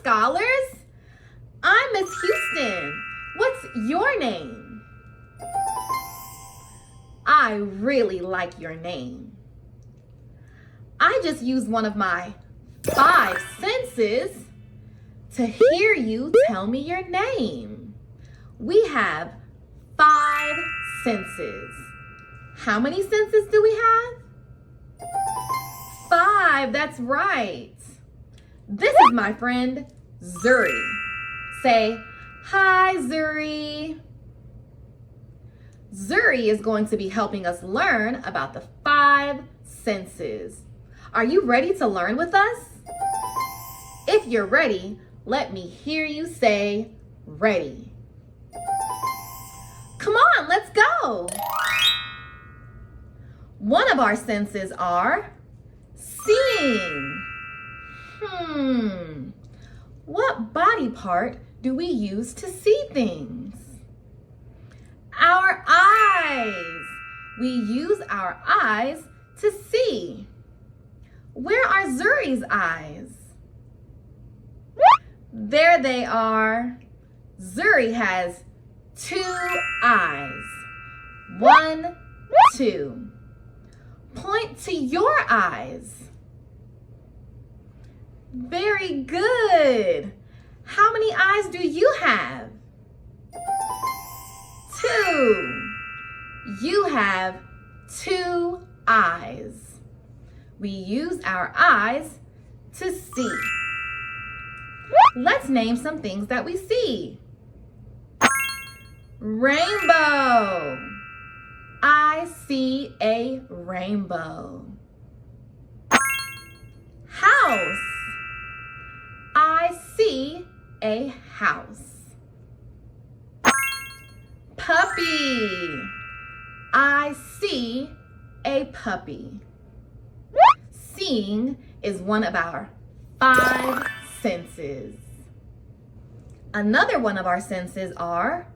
scholars. I'm Ms. Houston. What's your name? I really like your name. I just used one of my 5 senses to hear you tell me your name. We have 5 senses. How many senses do we have? 5, that's right. This is my friend, Zuri. Say, hi, Zuri. Zuri is going to be helping us learn about the 5 senses. Are you ready to learn with us? If you're ready, let me hear you say, ready. Come on, let's go. One of our senses are seeing. What body part do we use to see things? Our eyes. We use our eyes to see. Where are Zuri's eyes? There they are. Zuri has 2 eyes. 1, 2. Point to your eyes. Very good. How many eyes do you have? 2. You have 2 eyes. We use our eyes to see. Let's name some things that we see. Rainbow. I see a rainbow. House. I see a house. Puppy. I see a puppy. Seeing is one of our 5 senses. Another one of our senses are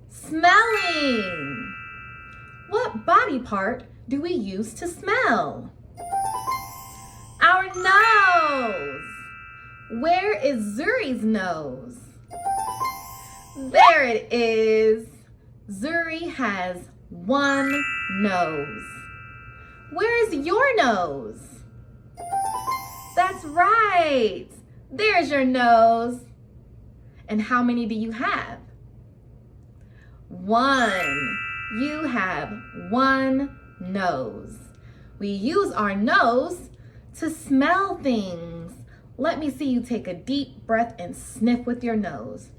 smelling. What body part do we use to smell? Our nose. Where is Zuri's nose? There it is. Zuri has 1 nose. Where is your nose? That's right. There's your nose. And how many do you have? 1. You have 1 nose. We use our nose to smell things. Let me see you take a deep breath and sniff with your nose.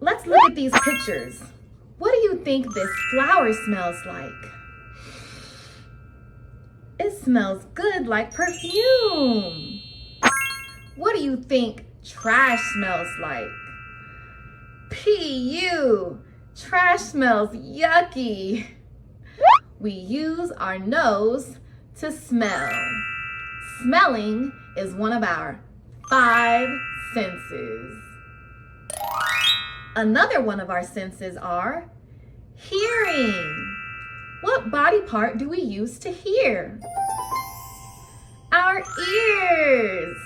Let's look at these pictures. What do you think this flower smells like? It smells good like perfume. What do you think trash smells like? P.U. Trash smells yucky. We use our nose to smell. Smelling is one of our 5 senses. Another one of our senses are hearing. What body part do we use to hear? Our ears.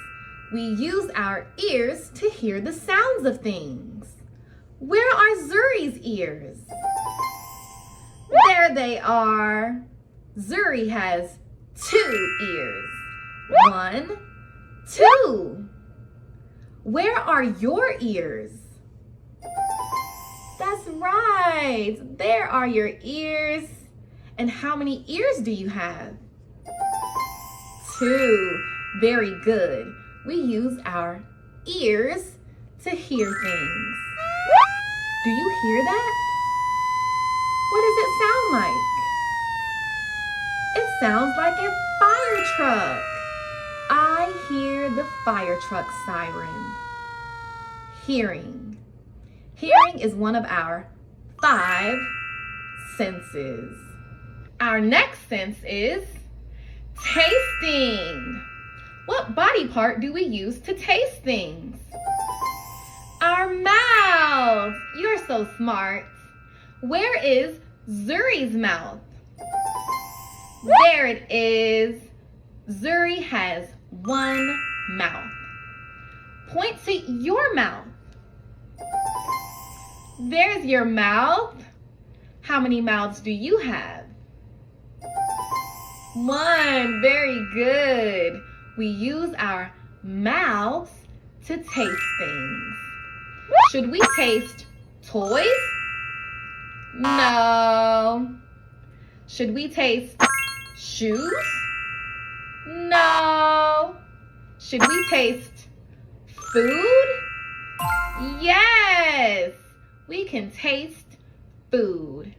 We use our ears to hear the sounds of things. Where are Zuri's ears? There they are. Zuri has 2 ears. 1, 2. Where are your ears? That's right. There are your ears. And how many ears do you have? 2. Very good. We use our ears to hear things. Do you hear that? What does it sound like? It sounds like a fire truck. I hear the fire truck siren. Hearing. Hearing is one of our 5 senses. Our next sense is tasting. What body part do we use to taste things? Our mouth. You're so smart. Where is Zuri's mouth? There it is. Zuri has 1 mouth. Point to your mouth. There's your mouth. How many mouths do you have? One. Very good. We use our mouths to taste things. Should we taste toys? No. Should we taste shoes? No. Should we taste food? Yes. We can taste food.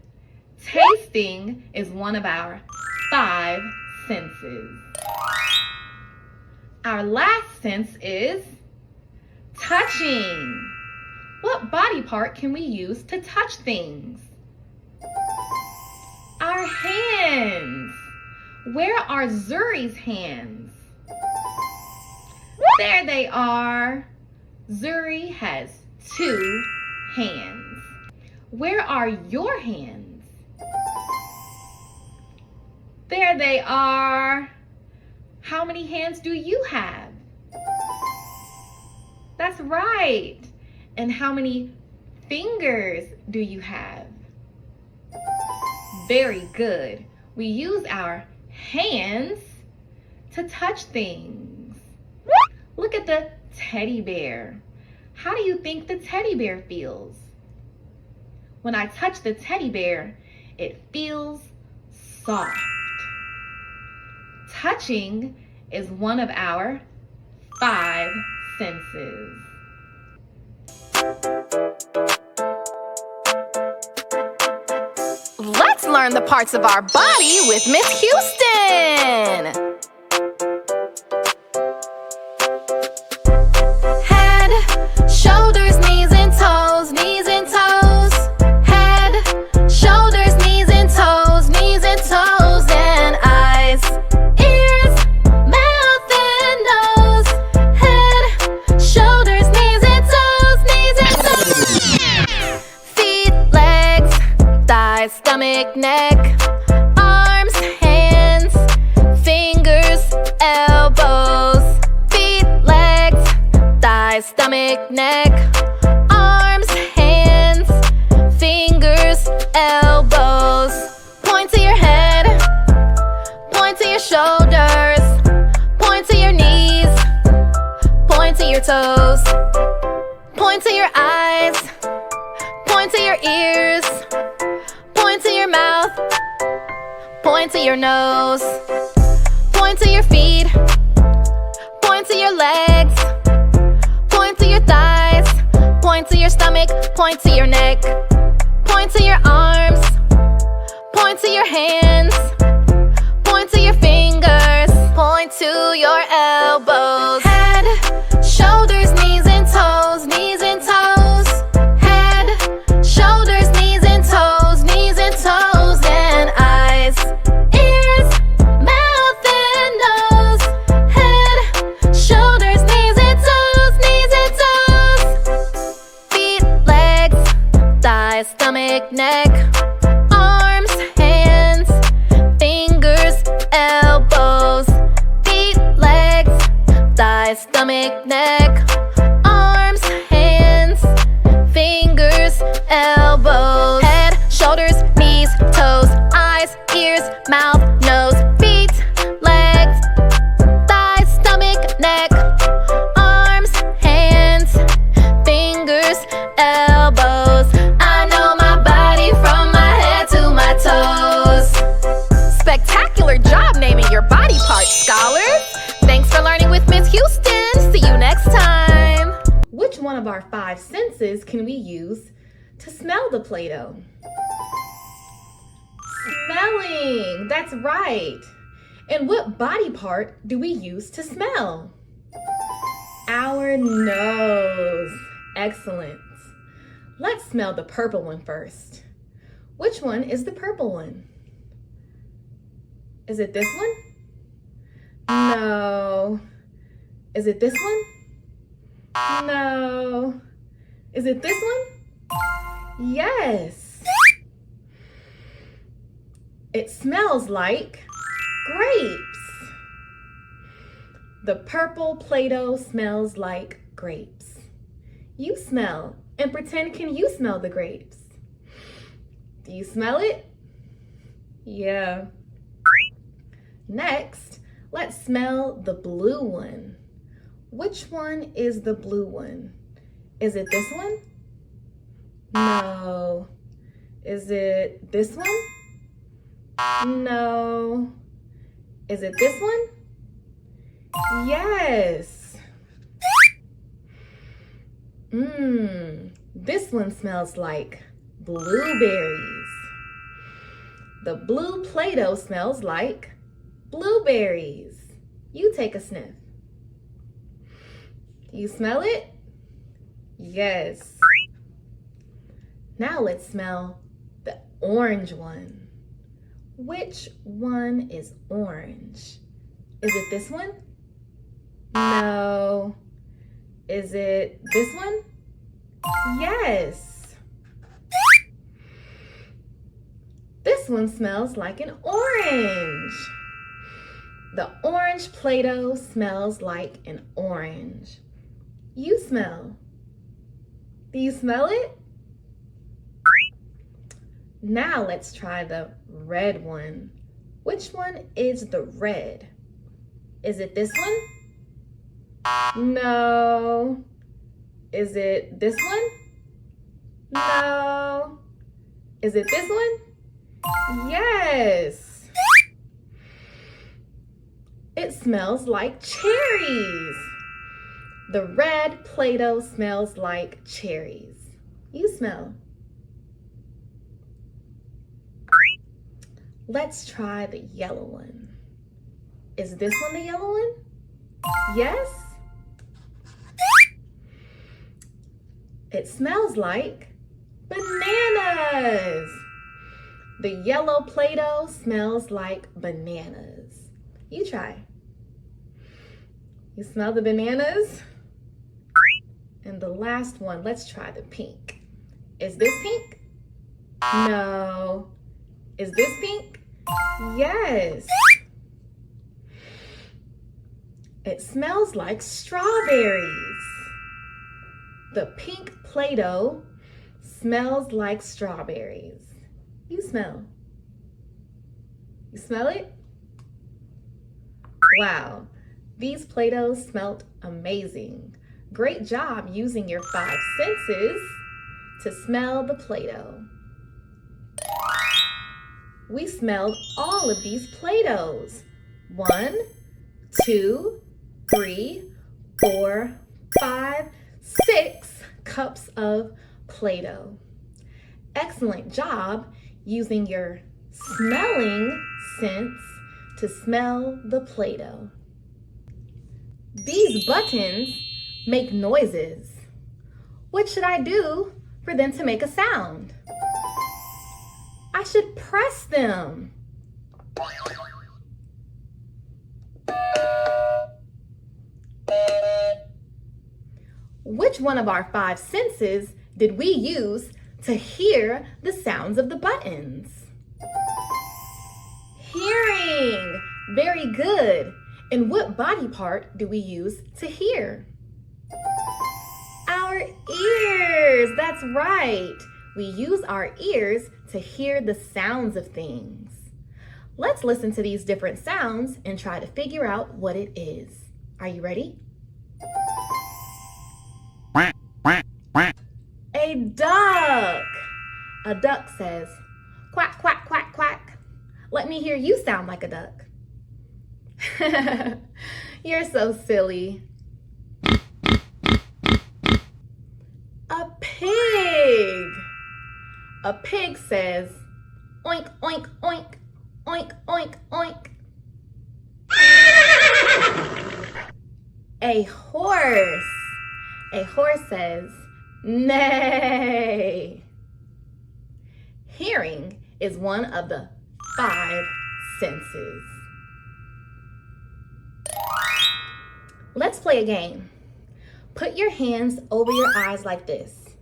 Tasting is one of our 5 senses. Our last sense is touching. What body part can we use to touch things? Our hands. Where are Zuri's hands? There they are. Zuri has 2 hands. Where are your hands? There they are. How many hands do you have? That's right. And how many fingers do you have? Very good. We use our hands to touch things. Look at the teddy bear. How do you think the teddy bear feels? When I touch the teddy bear, it feels soft. Touching is one of our 5 senses. Let's learn the parts of our body with Ms. Houston. Head, shoulders, knees and toes, knees and toes. Head, shoulders, knees and toes, knees and toes. And eyes, ears, mouth and nose. Head, shoulders, knees and toes, knees and toes. Feet, legs, thighs, stomach, neck, arms, hands, fingers, elbows. Feet, legs, thighs, stomach, neck, arms, hands, fingers, elbows. Point to your head, point to your shoulders, point to your knees, point to your toes, point to your eyes, point to your ears, point to your mouth, point to your nose, point to your feet, point to your legs, point to your thighs, point to your stomach, point to your neck, point to your arms, point to your hands, point to your fingers, point to your elbows. Head, shoulders, knees and toes, knees and toes. Head, shoulders, knees and toes, knees and toes. And eyes, ears, mouth and nose. Head, shoulders, knees and toes, knees and toes. Feet, legs, thighs, stomach, neck, arms, hands, fingers, elbows. Feet, legs, thighs, stomach, neck, arms, hands, fingers, elbows. Head, shoulders, knees, toes, eyes, ears, mouth, nose. Feet, legs, thighs, stomach, neck, arms, hands, fingers, elbows. I know my body from my head to my toes. Spectacular job naming your body parts, scholars. Thanks for learning with Ms. Houston. See you next time. Which one of our 5 senses can we use to smell the Play-Doh? Smelling. That's right. And what body part do we use to smell? Our nose. Excellent. Let's smell the purple one first. Which one is the purple one? Is it this one? No. Is it this one? No. Is it this one? Yes. It smells like grapes. The purple Play-Doh smells like grapes. You smell and pretend can you smell the grapes? Do you smell it? Yeah. Next, let's smell the blue one. Which one is the blue one? Is it this one? No. Is it this one? No. Is it this one? Yes. This one smells like blueberries. The blue Play-Doh smells like blueberries. You take a sniff. Do you smell it? Yes. Now let's smell the orange one. Which one is orange? Is it this one? No. Is it this one? Yes. This one smells like an orange. The orange Play-Doh smells like an orange. You smell. Do you smell it? Now let's try the red one. Which one is the red? Is it this one? No. Is it this one? No. Is it this one? Yes. It smells like cherries. The red Play-Doh smells like cherries. You smell. Let's try the yellow one. Is this one the yellow one? Yes? It smells like bananas. The yellow Play-Doh smells like bananas. You try. You smell the bananas? And the last one, let's try the pink. Is this pink? No. Is this pink? Yes. It smells like strawberries. The pink Play-Doh smells like strawberries. You smell. You smell it? Wow, these Play-Dohs smelled amazing. Great job using your 5 senses to smell the Play-Doh. We smelled all of these Play-Dohs. 1, 2, 3, 4, 5, 6 cups of Play-Doh. Excellent job using your smelling sense to smell the Play-Doh. These buttons make noises. What should I do for them to make a sound? I should press them. Which one of our 5 senses did we use to hear the sounds of the buttons? Hearing. Very good. And what body part do we use to hear? Our ears. That's right. We use our ears to hear the sounds of things. Let's listen to these different sounds and try to figure out what it is. Are you ready? A duck. A duck says, quack, quack, quack, quack. Let me hear you sound like a duck. You're so silly. A pig. A pig says, oink, oink, oink, oink, oink, oink. A horse. A horse says, neigh. Hearing is one of the 5 senses. Let's play a game. Put your hands over your eyes like this.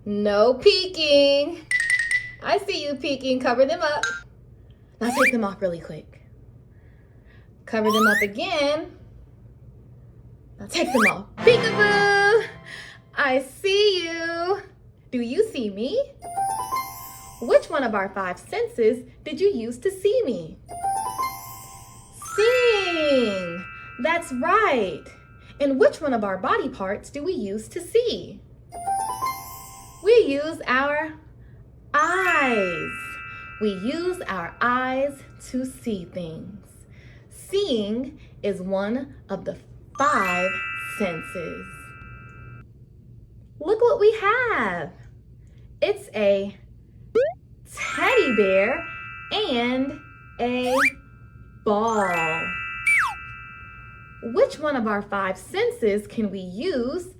No peeking. I see you peeking. Cover them up. Now take them off really quick. Cover them up again. Now take them off. Peekaboo! I see you. Do you see me? Which one of our 5 senses did you use to see me? Seeing. That's right. And which one of our body parts do we use to see? We use our eyes. We use our eyes to see things. Seeing is one of the 5 senses. Look what we have. It's a teddy bear and a ball. Which one of our 5 senses can we use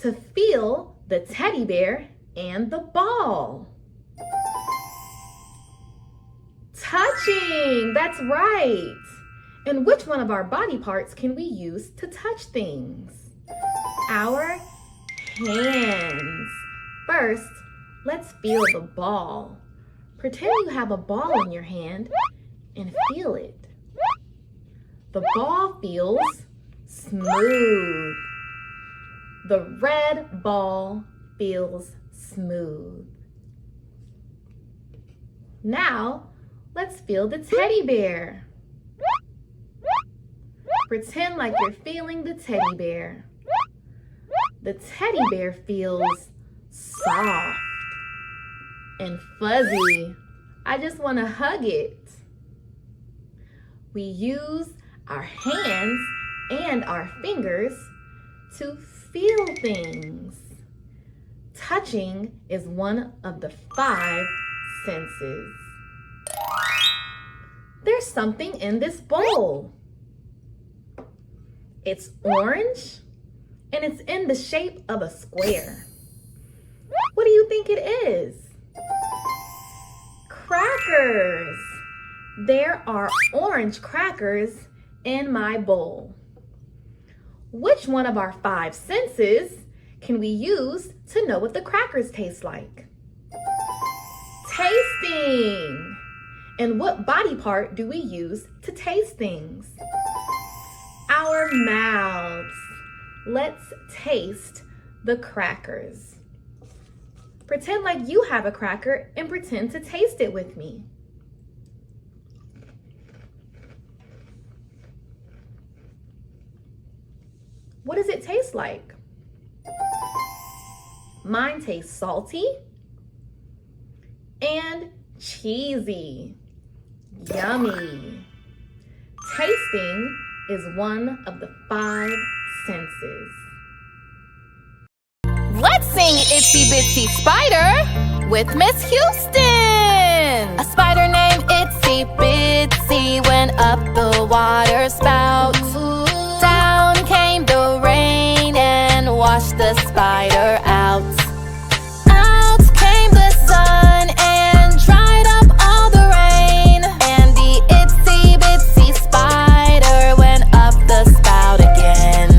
to feel the teddy bear and the ball? Touching, that's right. And which one of our body parts can we use to touch things? Our hands. First, let's feel the ball. Pretend you have a ball in your hand and feel it. The ball feels smooth. The red ball feels smooth. Now, let's feel the teddy bear. Pretend like you're feeling the teddy bear. The teddy bear feels soft and fuzzy. I just want to hug it. We use our hands and our fingers to feel things. Touching is one of the 5 senses. There's something in this bowl. It's orange and it's in the shape of a square. What do you think it is? Crackers. There are orange crackers in my bowl. Which one of our 5 senses can we use to know what the crackers taste like? Tasting. And what body part do we use to taste things? Our mouths. Let's taste the crackers. Pretend like you have a cracker and pretend to taste it with me. What does it taste like? Mine tastes salty and cheesy. Yummy. Tasting is one of the 5 senses. Let's sing Itsy Bitsy Spider with Ms Houston. A spider named Itsy Bitsy went up the water spout. Down came the rain and washed the spider out. Out came the sun and dried up all the rain. And the Itsy Bitsy Spider went up the spout again.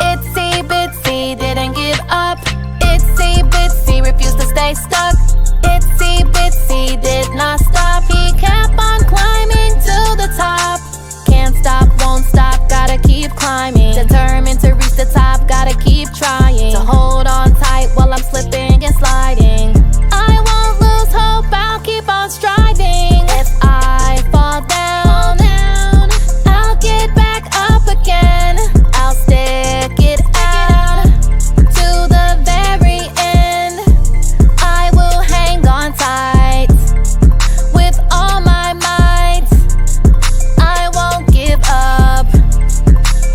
Itsy Bitsy didn't give up. Itsy Bitsy refused to stay stuck. Itsy Bitsy did not stop. He kept on climbing to the top. Can't stop, won't stop, gotta keep climbing. Determined to reach the top, gotta keep trying. To hold on tight while I'm slipping and sliding. I won't lose hope, I'll keep on striding. If I fall down, I'll get back up again. I'll stick it out to the very end. I will hang on tight with all my might. I won't give up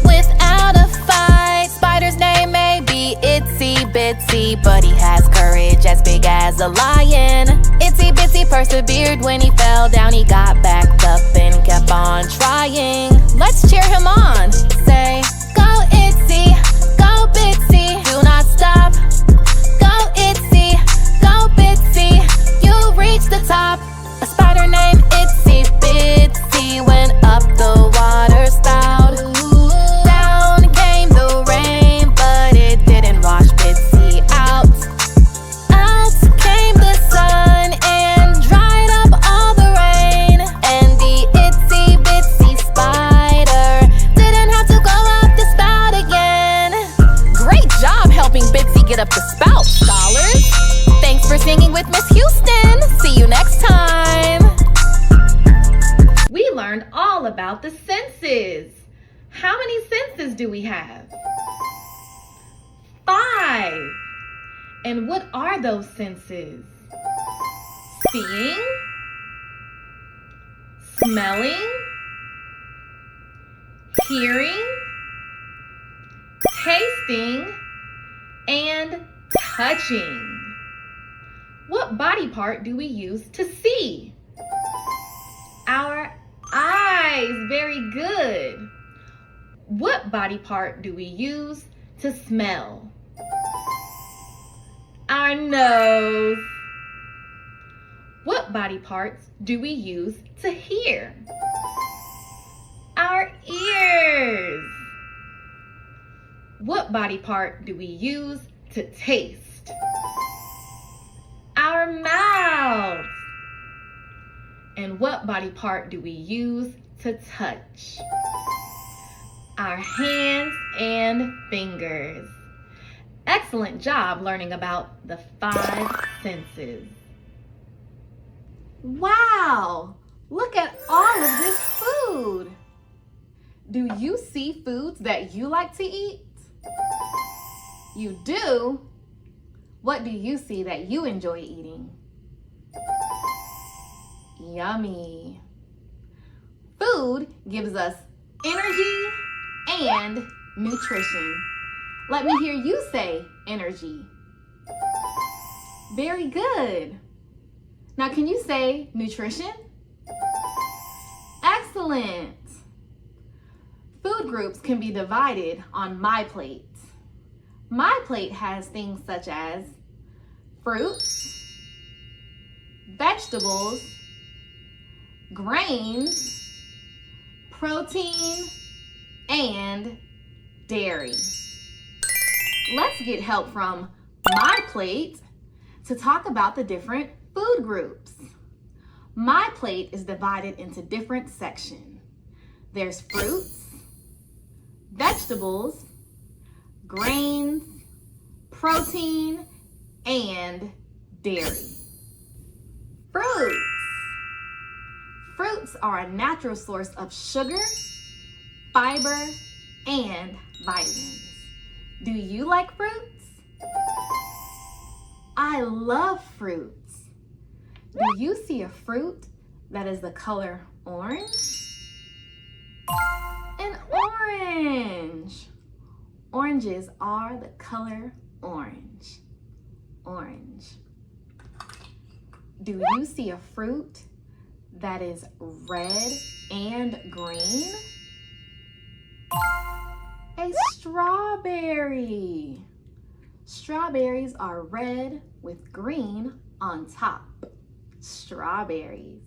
without a fight. Spider's name may be Itsy Bitsy, but he has courage as big as a lion. Itsy Bitsy persevered when he fell down. He got back up and kept on trying. Let's cheer him on. Say, go Itsy, go Bitsy, do not stop. Go Itsy, go Bitsy, you reach the top. A spider named Itsy Bitsy went up the water spout. Down came the rain, but it didn't wash Bitsy out. Out came the sun and dried up all the rain. And the Itsy Bitsy Spider didn't have to go up lit up the spout, scholars. Thanks for singing with Ms. Houston. See you next time. We learned all about the senses. How many senses do we have? 5. And what are those senses? Seeing, smelling, hearing, tasting, and touching. What body part do we use to see? Our eyes. Very good. What body part do we use to smell? Our nose. What body parts do we use to hear? Our ears. What body part do we use to taste? Our mouths. And what body part do we use to touch? Our hands and fingers. Excellent job learning about the 5 senses. Wow, look at all of this food. Do you see foods that you like to eat? You do? What do you see that you enjoy eating? Yummy. Food gives us energy and nutrition. Let me hear you say energy. Very good. Now can you say nutrition? Excellent. Food groups can be divided on my plate. My plate has things such as fruits, vegetables, grains, protein, and dairy. Let's get help from my plate to talk about the different food groups. My plate is divided into different sections. There's fruits, vegetables, grains, protein, and dairy. Fruits. Fruits are a natural source of sugar, fiber, and vitamins. Do you like fruits? I love fruits. Do you see a fruit that is the color orange? An orange. Oranges are the color orange. Orange. Do you see a fruit that is red and green? A strawberry. Strawberries are red with green on top. Strawberries.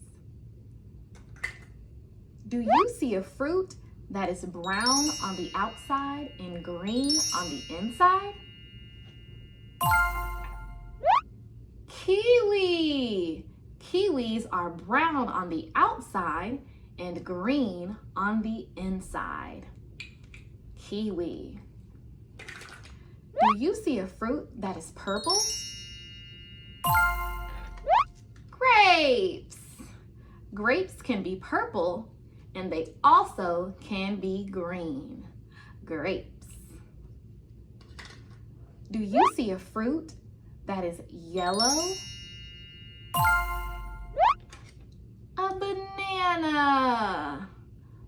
Do you see a fruit that is brown on the outside and green on the inside? Kiwi. Kiwis are brown on the outside and green on the inside. Kiwi. Do you see a fruit that is purple? Grapes. Grapes can be purple and they also can be green. Grapes. Do you see a fruit that is yellow? A banana.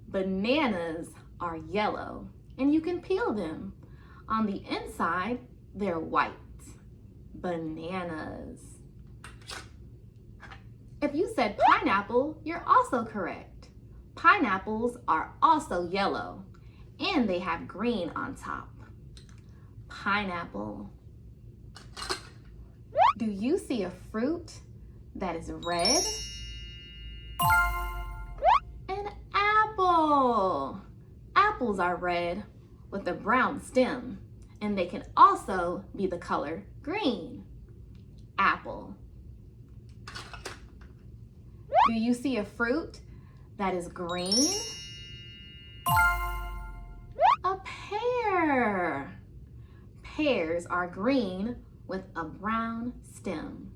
Bananas are yellow and you can peel them. On the inside, they're white. Bananas. If you said pineapple, you're also correct. Pineapples are also yellow and they have green on top. Pineapple. Do you see a fruit that is red? An apple. Apples are red with a brown stem, and they can also be the color green. Apple. Do you see a fruit that is green? A pear. Pears are green with a brown stem.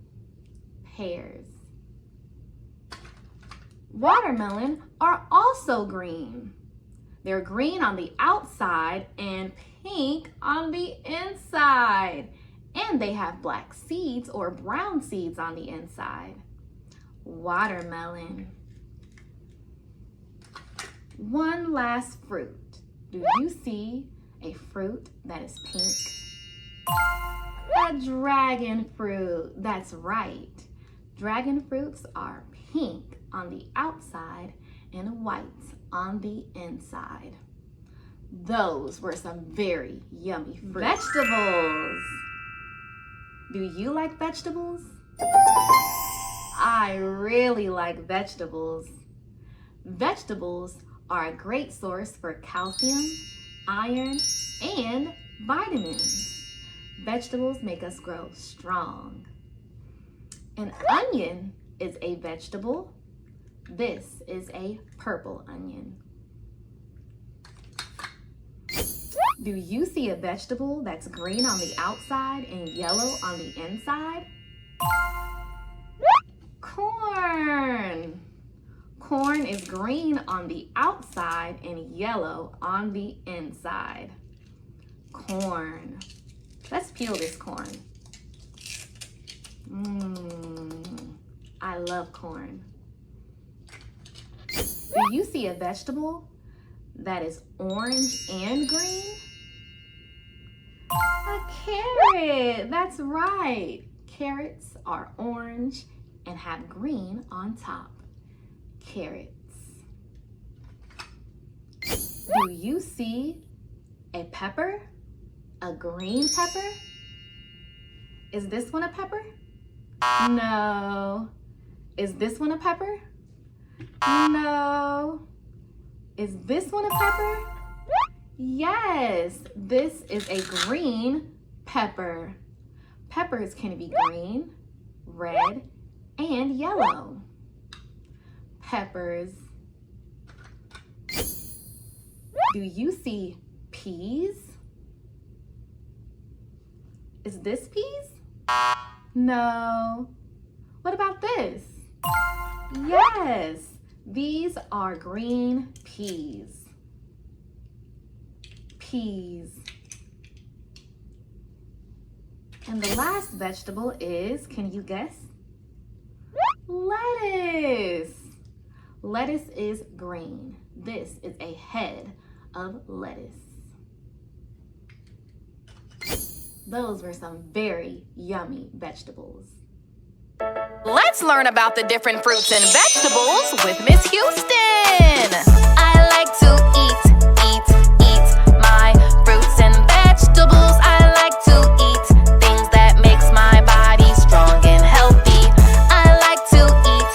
Pears. Watermelon are also green. They're green on the outside and pink on the inside. And they have black seeds or brown seeds on the inside. Watermelon. One last fruit. Do you see a fruit that is pink? A dragon fruit. That's right. Dragon fruits are pink on the outside and white on the inside. Those were some very yummy fruits. Vegetables. Do you like vegetables? I really like vegetables. Vegetables are a great source for calcium, iron, and vitamins. Vegetables make us grow strong. An onion is a vegetable. This is a purple onion. Do you see a vegetable that's green on the outside and yellow on the inside? Corn. Corn is green on the outside and yellow on the inside. Corn. Let's peel this corn. I love corn. Do you see a vegetable that is orange and green? A carrot. That's right. Carrots are orange and have green on top. Carrots. Do you see a pepper? A green pepper? Is this one a pepper? No. Is this one a pepper? No. Is this one a pepper? Yes, this is a green pepper. Peppers can be green, red, and yellow. Peppers. Do you see peas? Is this peas? No. What about this? Yes, these are green peas. Peas. And the last vegetable is, can you guess? Lettuce. Lettuce is green. This is a head of lettuce. Those were some very yummy vegetables. Let's learn about the different fruits and vegetables with Ms. Houston. I like to eat my fruits and vegetables. I like to eat things that makes my body strong and healthy. I like to eat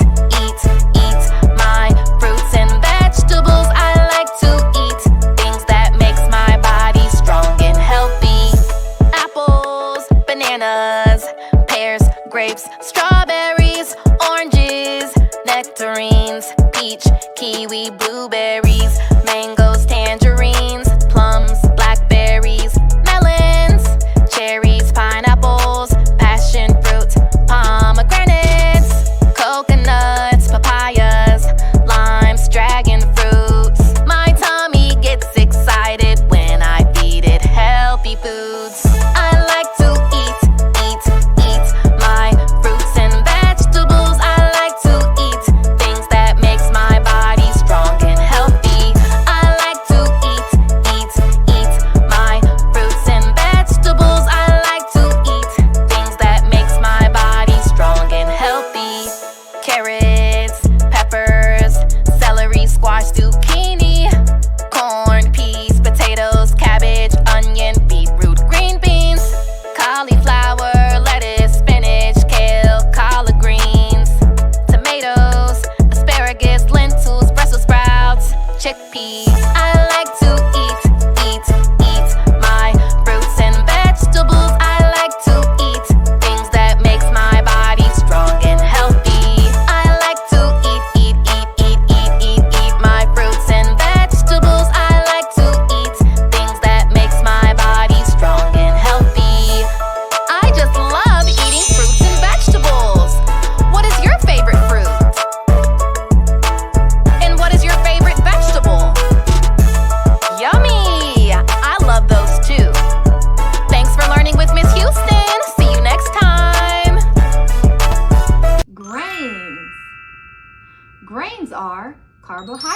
my fruits and vegetables. I like to eat things that makes my body strong and healthy. Apples, bananas, pears, grapes, strawberries, oranges, nectarines, peach, kiwi, blueberries, mangoes, tangerines, plums, blackberries, melons, cherries, pineapples, passion fruit, pomegranates, coconuts, papayas, limes, dragon fruits. My tummy gets excited when I feed it healthy foods. I like to eat my fruits and vegetables. I like to eat things that makes my body strong and healthy.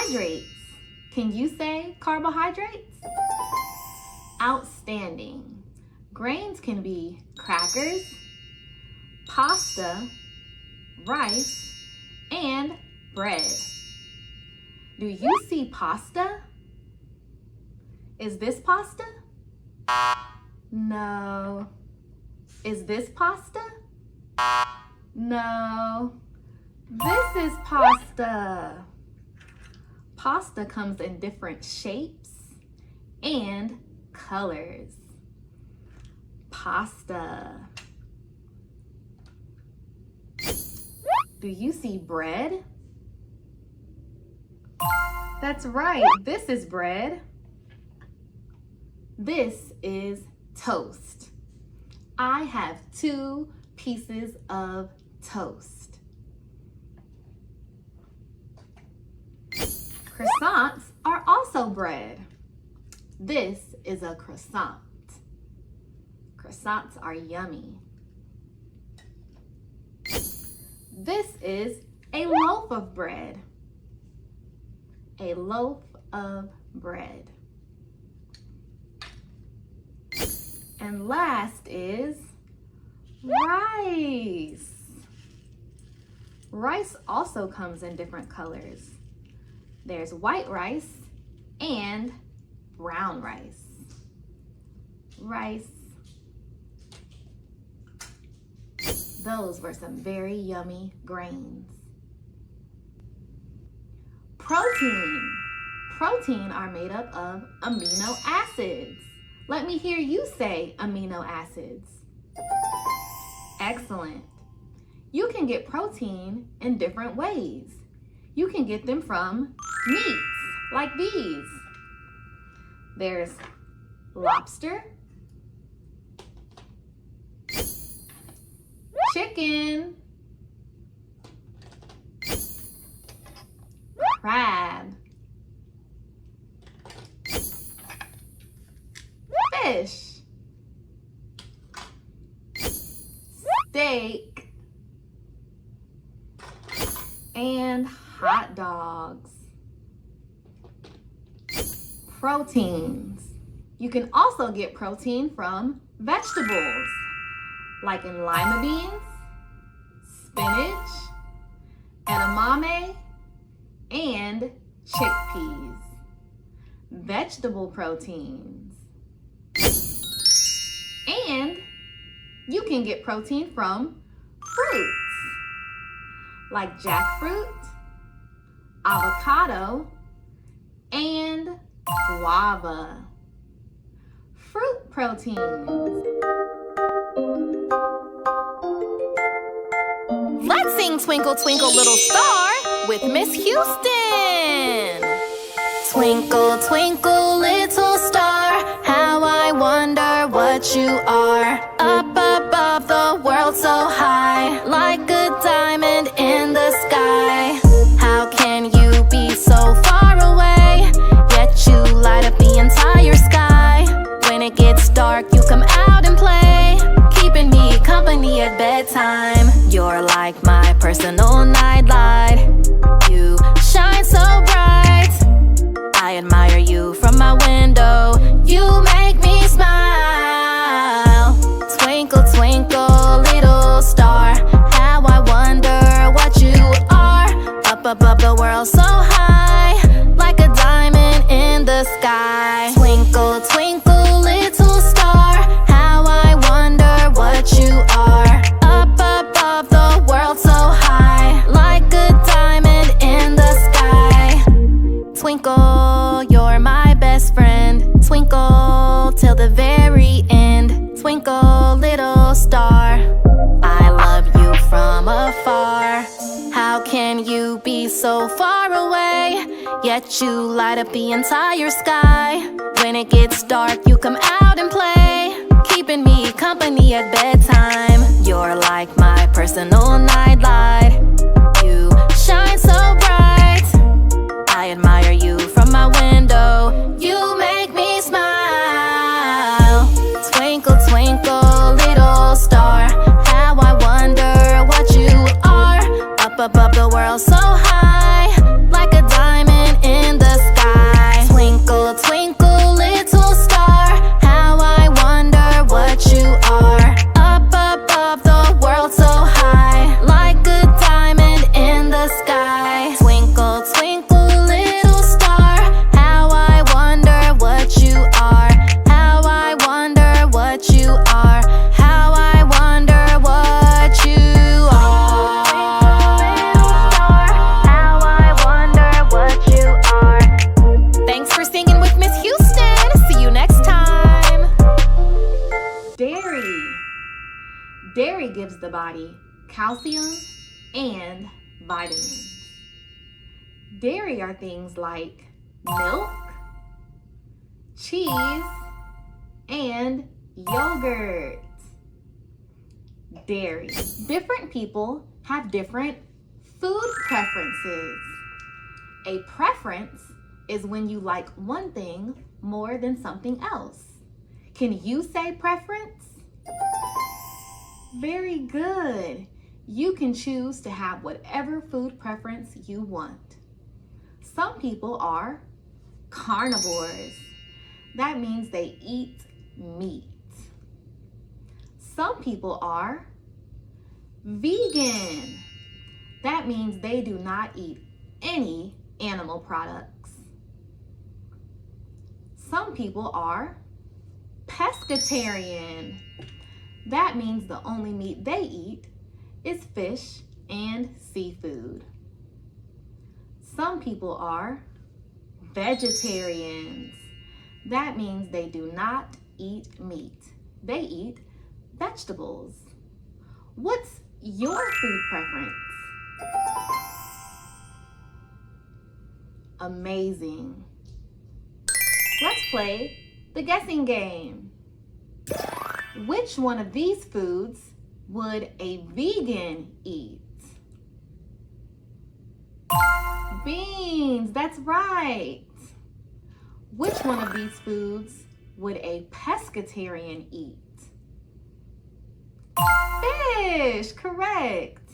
carbohydrates. Can you say carbohydrates? Outstanding. Grains can be crackers, pasta, rice, and bread. Do you see pasta? Is this pasta? No. Is this pasta? No. This is pasta. Pasta comes in different shapes and colors. Pasta. Do you see bread? That's right, this is bread. This is toast. I have 2 pieces of toast. Croissants are also bread. This is a croissant. Croissants are yummy. This is a loaf of bread. A loaf of bread. And last is rice. Rice also comes in different colors. There's white rice and brown rice. Rice. Those were some very yummy grains. Protein. Protein are made up of amino acids. Let me hear you say amino acids. Excellent. You can get protein in different ways. You can get them from meats, like these. There's lobster, chicken, crab, fish, steak, and hot dogs. Proteins. You can also get protein from vegetables, like in lima beans, spinach, edamame, and chickpeas. Vegetable proteins. And you can get protein from fruits, like jackfruit, avocado, and guava. Fruit proteins. Let's sing Twinkle Twinkle Little Star with Ms Houston. Twinkle twinkle little star, how I wonder what you are. Up above the world so high, like a diamond in the sky. How can you be so far away, yet you light up the entire sky? When it gets dark, you come out and play, keeping me company at bedtime. You're like my personal nightlight. You shine so bright. I admire you from my window. You make me smile. Twinkle, twinkle, little star, how I wonder what you are. Up above the world so high, like a diamond in the sky. Twinkle, twinkle, little star, how I wonder what you are. Up above the world so high, like a diamond in the sky. Twinkle, you're my best friend. Twinkle till the very end. Twinkle, little star, I love you from afar. How can you be so far away, yet you light up the entire sky? When it gets dark, you come out and play, keeping me company at bedtime. You're like my personal nightlight. You shine so bright. I admire you from my window. You make me smile. Twinkle, twinkle, little star, how I wonder what you are. Up above the world so high, like a diamond in what you are. How I wonder what you are. How I wonder what you are. Thanks for singing with Ms. Houston. See you next time. Dairy. Dairy gives the body calcium and vitamins. Dairy are things like milk, cheese, and yogurt. Dairy. Different people have different food preferences. A preference is when you like one thing more than something else. Can you say preference? Very good. You can choose to have whatever food preference you want. Some people are carnivores. That means they eat meat. Some people are vegan. That means they do not eat any animal products. Some people are pescatarian. That means the only meat they eat is fish and seafood. Some people are vegetarians. That means they do not eat meat. They eat vegetables. What's your food preference? Amazing. Let's play the guessing game. Which one of these foods would a vegan eat? Beans, that's right. Which one of these foods would a pescatarian eat? Fish, correct.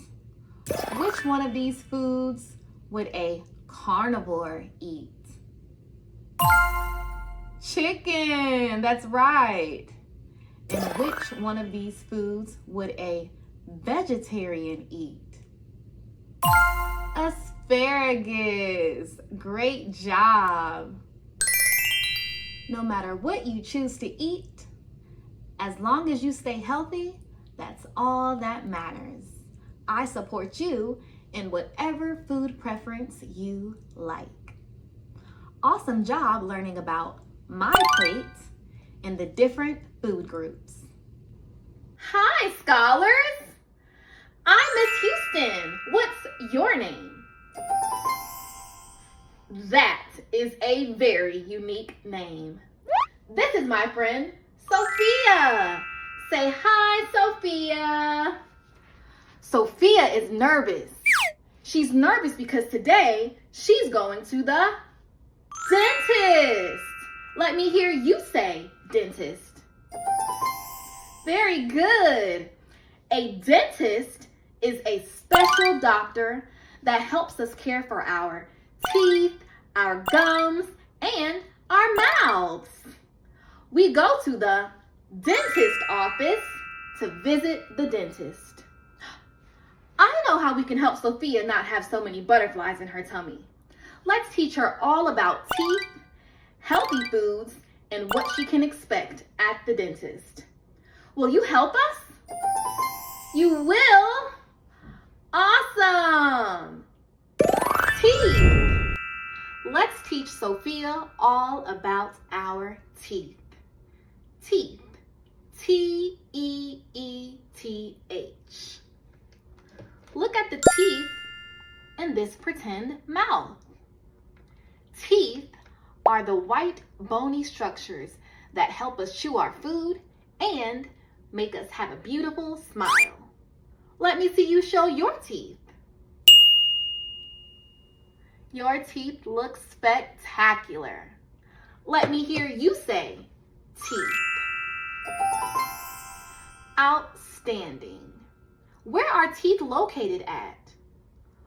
Which one of these foods would a carnivore eat? Chicken, that's right. And which one of these foods would a vegetarian eat? Asparagus, great job. No matter what you choose to eat, as long as you stay healthy, that's all that matters. I support you in whatever food preference you like. Awesome job learning about my plate and the different food groups. Hi, scholars. I'm Miss Houston. What's your name? That is a very unique name. This is my friend, Sophia. Say hi, Sophia. Sophia is nervous. She's nervous because today she's going to the dentist. Let me hear you say dentist. Very good. A dentist is a special doctor that helps us care for our teeth, our gums, and our mouths. We go to the dentist office to visit the dentist. I know how we can help Sophia not have so many butterflies in her tummy. Let's teach her all about teeth, healthy foods, and what she can expect at the dentist. Will you help us? You will? Awesome! Teeth. Let's teach Sophia all about our teeth. Teeth. T-E-E-T-H. Look at the teeth in this pretend mouth. Teeth are the white bony structures that help us chew our food and make us have a beautiful smile. Let me see you show your teeth. Your teeth look spectacular. Let me hear you say teeth. Outstanding. Where are teeth located at?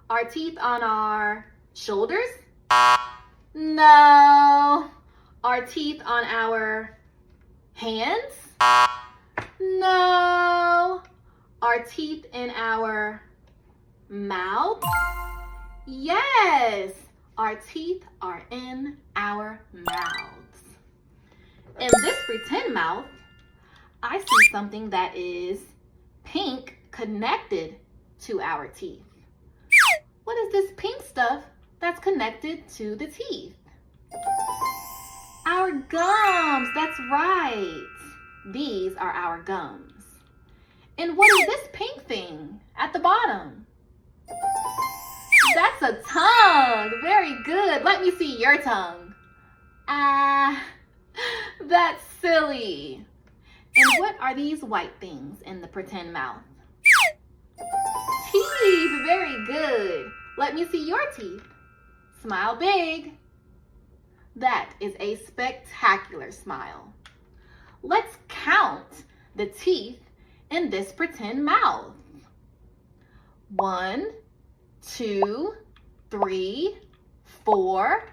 Are teeth on our shoulders? No. Are teeth on our hands? No. Are teeth in our mouth? Yes. Our teeth are in our mouths. In this pretend mouth, I see something that is pink connected to our teeth. What is this pink stuff that's connected to the teeth? Our gums, that's right. These are our gums. And what is this pink thing at the bottom? That's a tongue. Very good. Let me see your tongue. That's silly. And what are these white things in the pretend mouth? Teeth. Very good. Let me see your teeth. Smile big. That is a spectacular smile. Let's count the teeth in this pretend mouth. 1, 2, 3, 4,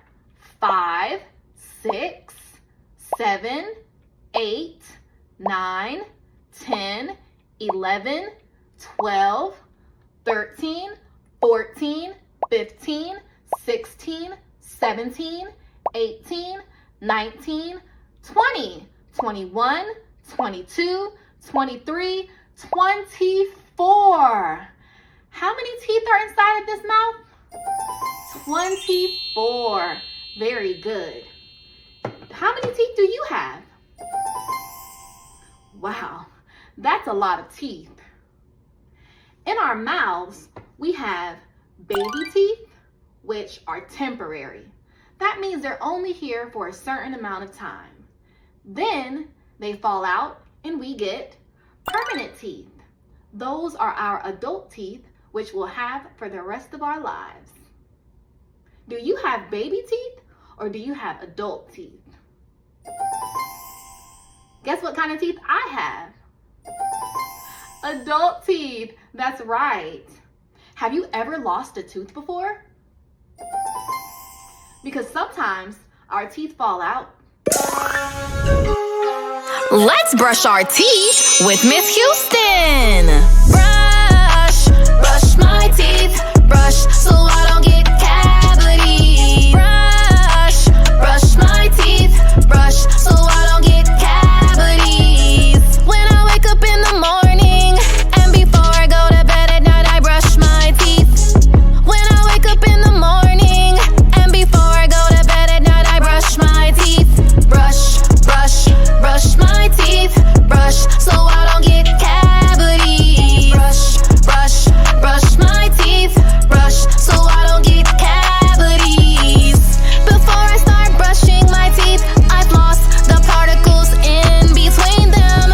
5, 6, 7, 8, 9, 10, 11, 12, 13, 14, 15, 16, 17, 18, 19, 20, 21, 22, 23, 24. How many teeth are inside of this mouth? 24. Very good. How many teeth do you have? Wow, that's a lot of teeth. In our mouths, we have baby teeth, which are temporary. That means they're only here for a certain amount of time. Then they fall out and we get permanent teeth. Those are our adult teeth, which we'll have for the rest of our lives. Do you have baby teeth or do you have adult teeth? Guess what kind of teeth I have? Adult teeth, that's right. Have you ever lost a tooth before? Because sometimes our teeth fall out. Let's brush our teeth with Ms. Houston. Brush, brush my teeth. Brush so I don't get cavities. Brush, brush my teeth. Brush so I don't get cavities. When I wake up in the morning and before I go to bed at night, I brush my teeth. When I wake up in the morning and before I go to bed at night, I brush my teeth. Brush, brush, brush my teeth. Brush so I don't get cavities. Brush, brush, brush my teeth. Brush so I don't get cavities. Before I start brushing my teeth, I floss the particles in between them.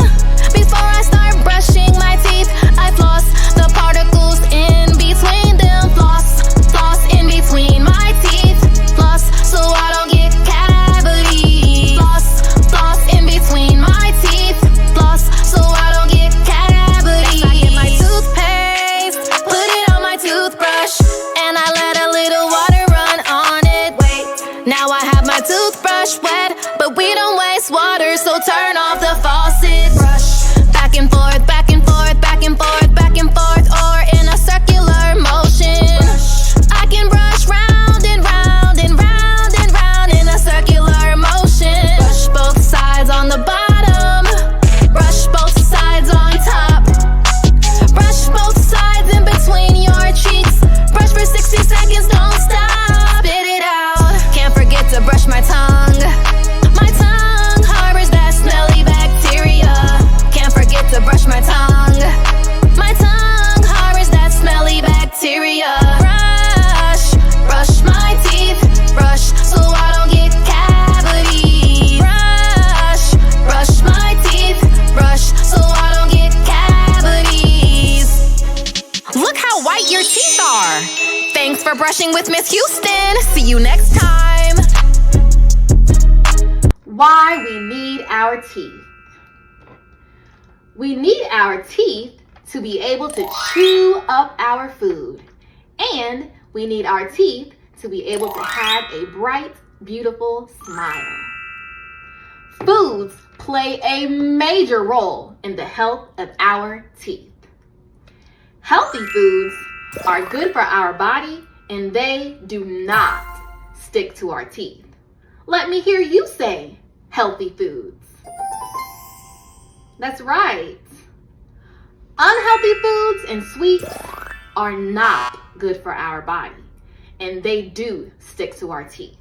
Before I start brushing my teeth, I floss the particles in between them. Floss, floss in between my teeth. Floss so I don't get cavities. Floss, floss in between my teeth. Floss so I don't get cavities. I get my toothpaste, put it on my toothbrush, and I let a little water run on it. Wait, now I have my toothbrush wet, but we don't waste water, so turn off the faucet. Brush back and forth, back and forth, back and forth, back and forth, or in a circular motion. I can brush round and round and round and round in a circular motion. Brush both sides on the bottom, brush both sides on top. Brush both sides in between your cheeks. Brush for 60 seconds, don't stop. Spit it out. Can't forget to brush my tongue. My tongue harbors that smelly bacteria. Can't forget to brush my tongue. My tongue harbors that smelly bacteria. Brush, brush my teeth. Brush so I don't get cavities. Brush, brush my teeth. Brush so I don't get cavities. Look how white your teeth are. Thanks for brushing with Ms. Houston. See you next time. Why we need our teeth. We need our teeth to be able to chew up our food. And we need our teeth to be able to have a bright, beautiful smile. Foods play a major role in the health of our teeth. Healthy foods are good for our body and they do not stick to our teeth. Let me hear you say healthy foods. That's right. Unhealthy foods and sweets are not good for our body, and they do stick to our teeth.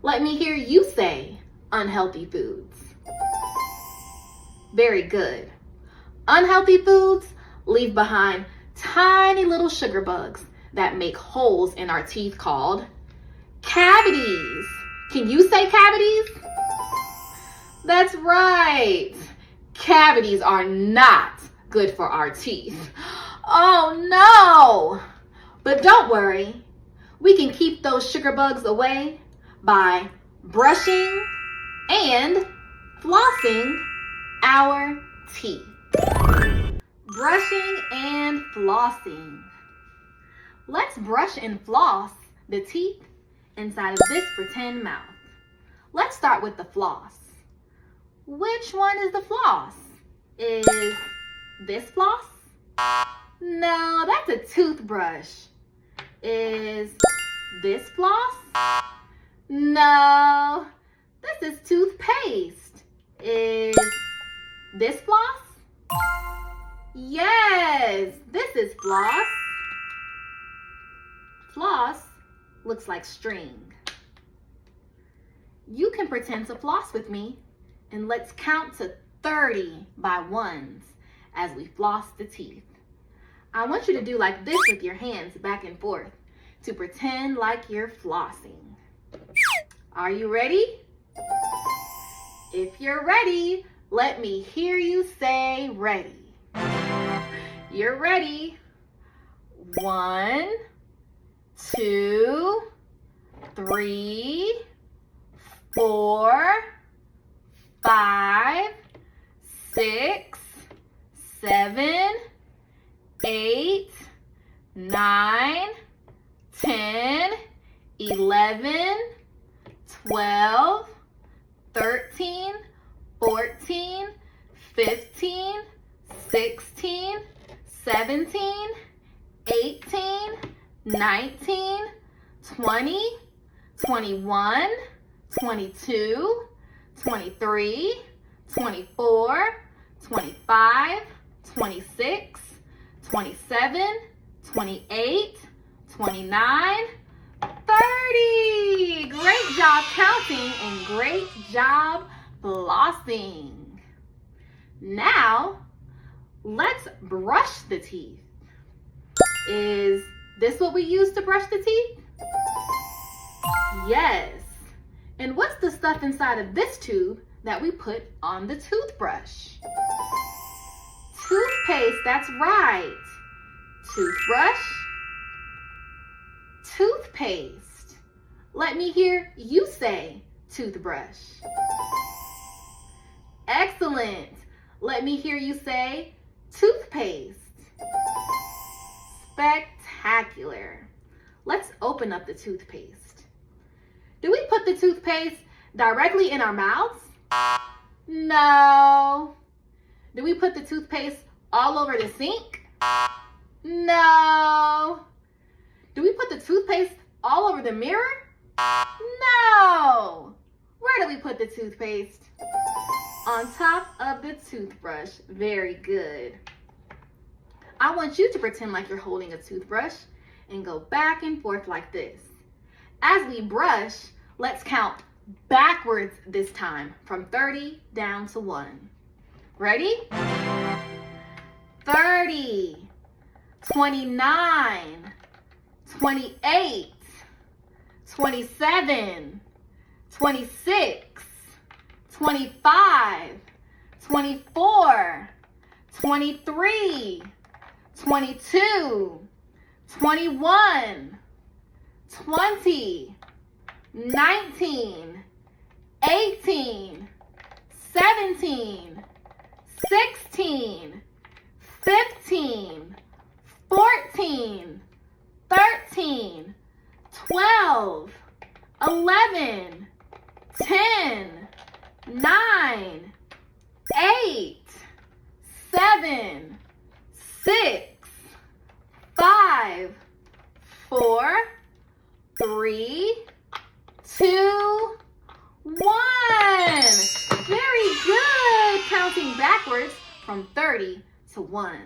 Let me hear you say unhealthy foods. Very good. Unhealthy foods leave behind tiny little sugar bugs that make holes in our teeth called cavities. Can you say cavities? That's right. Cavities are not good for our teeth. Oh no! But don't worry. We can keep those sugar bugs away by brushing and flossing our teeth. Brushing and flossing. Let's brush and floss the teeth inside of this pretend mouth. Let's start with the floss. Which one is the floss? Is this floss? No, that's a toothbrush. Is this floss? No, this is toothpaste. Is this floss? Yes, this is floss. Floss looks like string. You can pretend to floss with me, and let's count to 30 by ones as we floss the teeth. I want you to do like this with your hands back and forth to pretend like you're flossing. Are you ready? If you're ready, let me hear you say ready. You're ready. 1, 2, 3, 4, 5, 6, 7, 8, 9, 10, 11, 12, 13, 14, 15, 16, 17, 18, 19, 20, 21, 22, 23, 24, 25, 26, 27, 28, 29, 30. Great job counting and great job flossing. Now, let's brush the teeth. Is this what we use to brush the teeth? Yes. And what's the stuff inside of this tube that we put on the toothbrush? Toothpaste, that's right. Toothbrush, toothpaste. Let me hear you say toothbrush. Excellent. Let me hear you say toothpaste. Spectacular. Let's open up the toothpaste. Do we put the toothpaste directly in our mouths? No. Do we put the toothpaste all over the sink? No. Do we put the toothpaste all over the mirror? No. Where do we put the toothpaste? On top of the toothbrush. Very good. I want you to pretend like you're holding a toothbrush and go back and forth like this. As we brush, let's count backwards this time from 30 down to 1. Ready? 30, 29, 28, 27, 26, 25, 24, 23, 22, 21, 20, 19, 18, 17, 16, 15, 14, 13, 12, 11, 10, 9, 8, 7, 6, 5, 4, 3, 2, 1. Very good. Counting backwards from 30 to 1.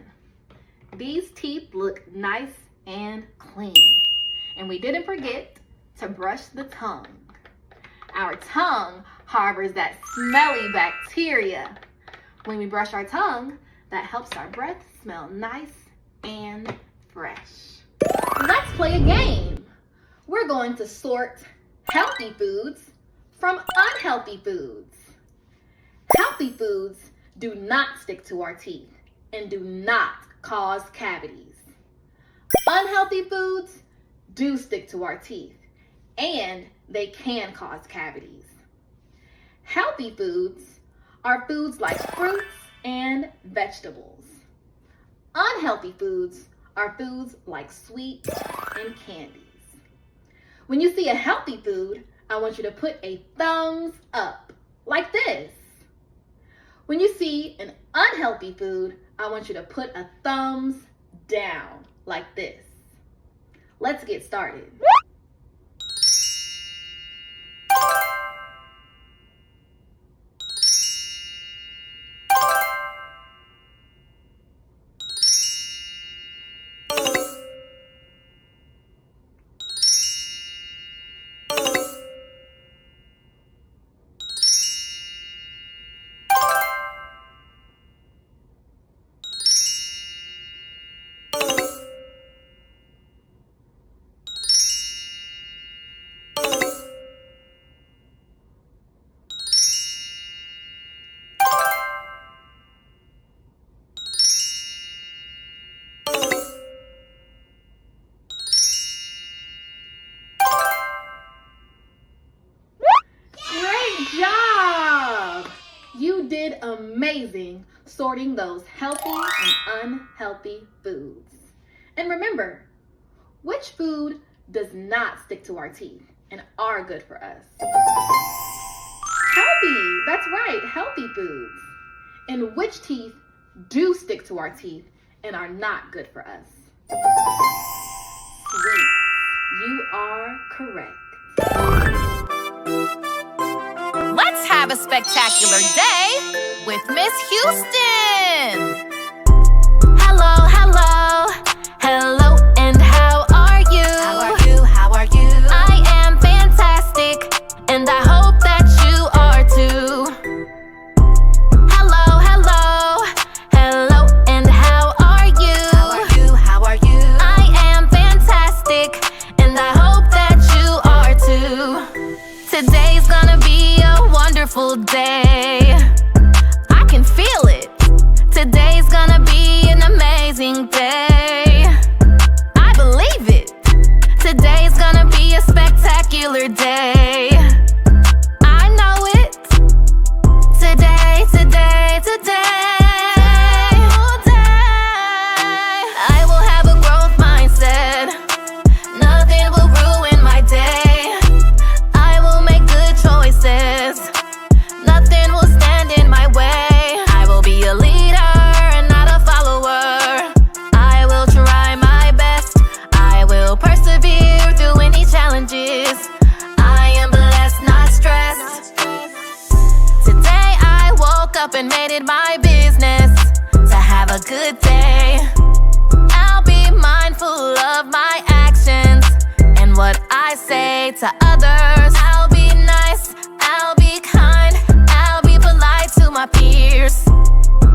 These teeth look nice and clean. And we didn't forget to brush the tongue. Our tongue harbors that smelly bacteria. When we brush our tongue, that helps our breath smell nice and fresh. Let's play a game. We're going to sort healthy foods from unhealthy foods. Healthy foods do not stick to our teeth and do not cause cavities. Unhealthy foods do stick to our teeth and they can cause cavities. Healthy foods are foods like fruits and vegetables. Unhealthy foods are foods like sweets and candies. When you see a healthy food, I want you to put a thumbs up, like this. When you see an unhealthy food, I want you to put a thumbs down, like this. Let's get started. You did amazing sorting those healthy and unhealthy foods. And remember, which food does not stick to our teeth and are good for us? Healthy, that's right, healthy foods. And which teeth do stick to our teeth and are not good for us? Sweet, you are correct. Let's have a spectacular day with Ms. Houston. Hello, hello, hello, and how are you? How are you? How are you? I am fantastic, and I hope that you are too. Hello, hello, hello, and how are you? How are you? How are you? I am fantastic, and I hope that you are too. Today's gonna be a wonderful day. I can feel it. Today's gonna be an amazing day. I believe it. Today's gonna be a spectacular day. I know it. Today, today, today. I will have a growth mindset. Nothing will ruin my day. I will make good choices. Nothing will stand in my way. I will be a leader and not a follower. I will try my best. I will persevere through any challenges. I am blessed, not stressed. Today I woke up and made it my business to have a good day. I'll be mindful of my actions and what I say to others. I'll be nice, I'll be kind, I'll be polite to my peers.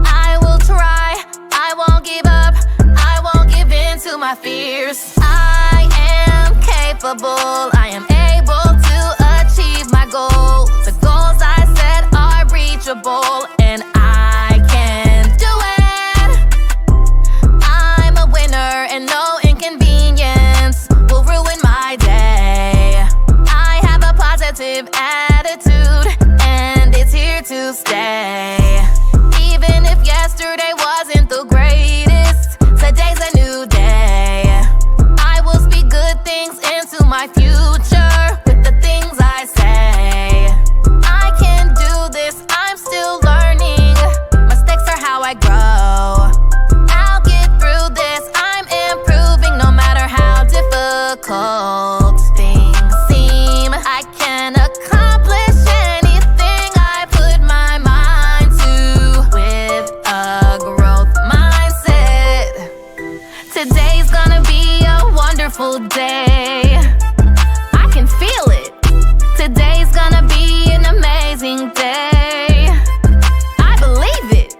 I will try, I won't give up, I won't give in to my fears. I am capable, I am able to achieve my goals. The goals I set are reachable, and I can do it. I'm a winner, and no inconvenience will ruin my day. I have a positive attitude, and it's here to stay. Even if yesterday wasn't the greatest, today's a new day. I will speak good things into my future with the things I say. beautiful day. I can feel it. Today's gonna be an amazing day. I believe it.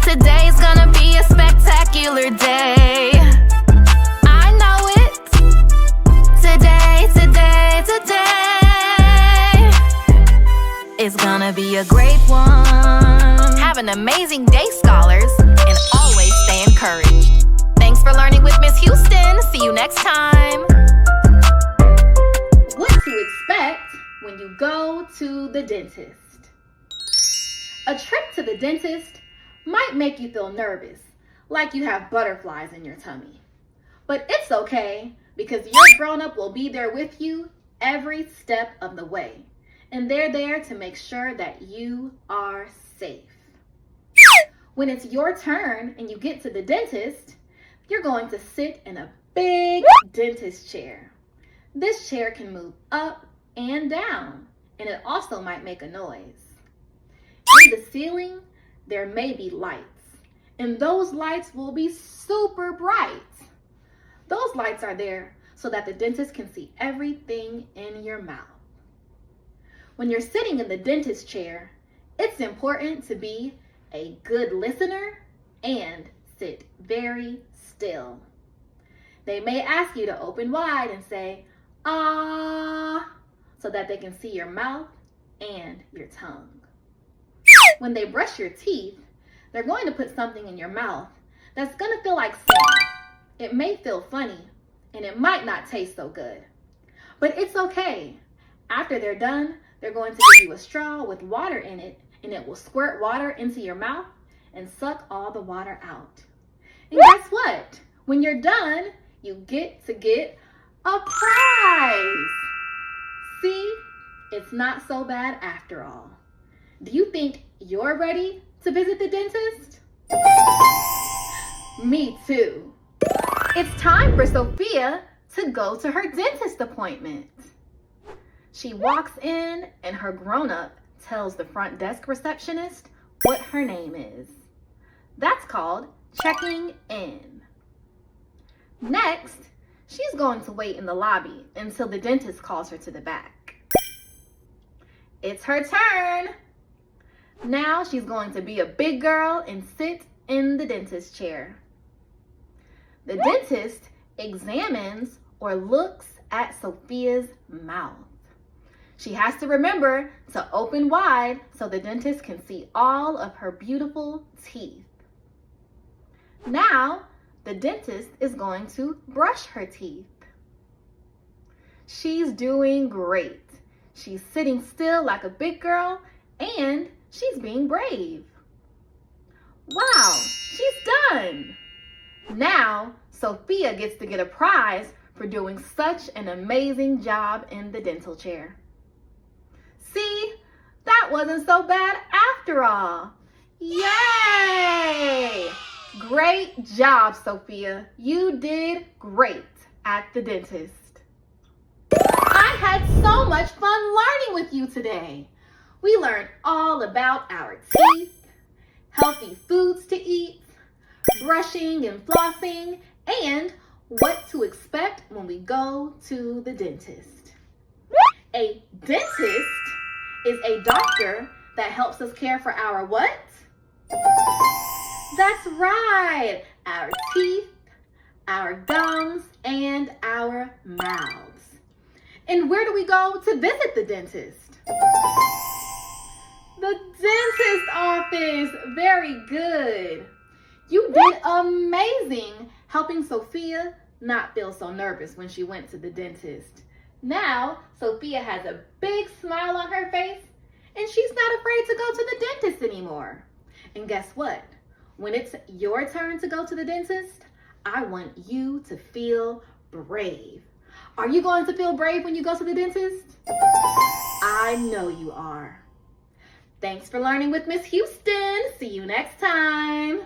Today's gonna be a spectacular day. I know it. Today is gonna be a great one. Have an amazing day, scholars, and always stay encouraged. Thanks for learning with Ms. Houston. See you next time. What to expect when you go to the dentist. A trip to the dentist might make you feel nervous, like you have butterflies in your tummy. But it's okay, because your grown-up will be there with you every step of the way. And they're there to make sure that you are safe. When it's your turn and you get to the dentist, you're going to sit in a big dentist chair. This chair can move up and down, and it also might make a noise. In the ceiling, there may be lights, and those lights will be super bright. Those lights are there so that the dentist can see everything in your mouth. When you're sitting in the dentist chair, it's important to be a good listener and sit very still. They may ask you to open wide and say, "Ah," so that they can see your mouth and your tongue. When they brush your teeth, they're going to put something in your mouth that's going to feel like sand. It may feel funny, and it might not taste so good. But it's okay. After they're done, they're going to give you a straw with water in it, and it will squirt water into your mouth and suck all the water out. And guess what? When you're done, you get to get a prize. See, it's not so bad after all. Do you think you're ready to visit the dentist? Me too. It's time for Sophia to go to her dentist appointment. She walks in and her grown-up tells the front desk receptionist what her name is. That's called checking in. Next, she's going to wait in the lobby until the dentist calls her to the back. It's her turn. Now she's going to be a big girl and sit in the dentist chair. The dentist examines or looks at Sophia's mouth. She has to remember to open wide so the dentist can see all of her beautiful teeth. Now, the dentist is going to brush her teeth. She's doing great. She's sitting still like a big girl, and she's being brave. Wow, she's done. Now, Sophia gets to get a prize for doing such an amazing job in the dental chair. See, that wasn't so bad after all. Yay! Great job, Sophia. You did great at the dentist. I had so much fun learning with you today. We learned all about our teeth, healthy foods to eat, brushing and flossing, and what to expect when we go to the dentist. A dentist is a doctor that helps us care for our what? That's right, our teeth, our gums, and our mouths. And where do we go to visit the dentist? The dentist office. Very good. You did amazing helping Sophia not feel so nervous when she went to the dentist. Now, Sophia has a big smile on her face, and she's not afraid to go to the dentist anymore. And guess what? When it's your turn to go to the dentist, I want you to feel brave. Are you going to feel brave when you go to the dentist? I know you are. Thanks for learning with Ms. Houston. See you next time.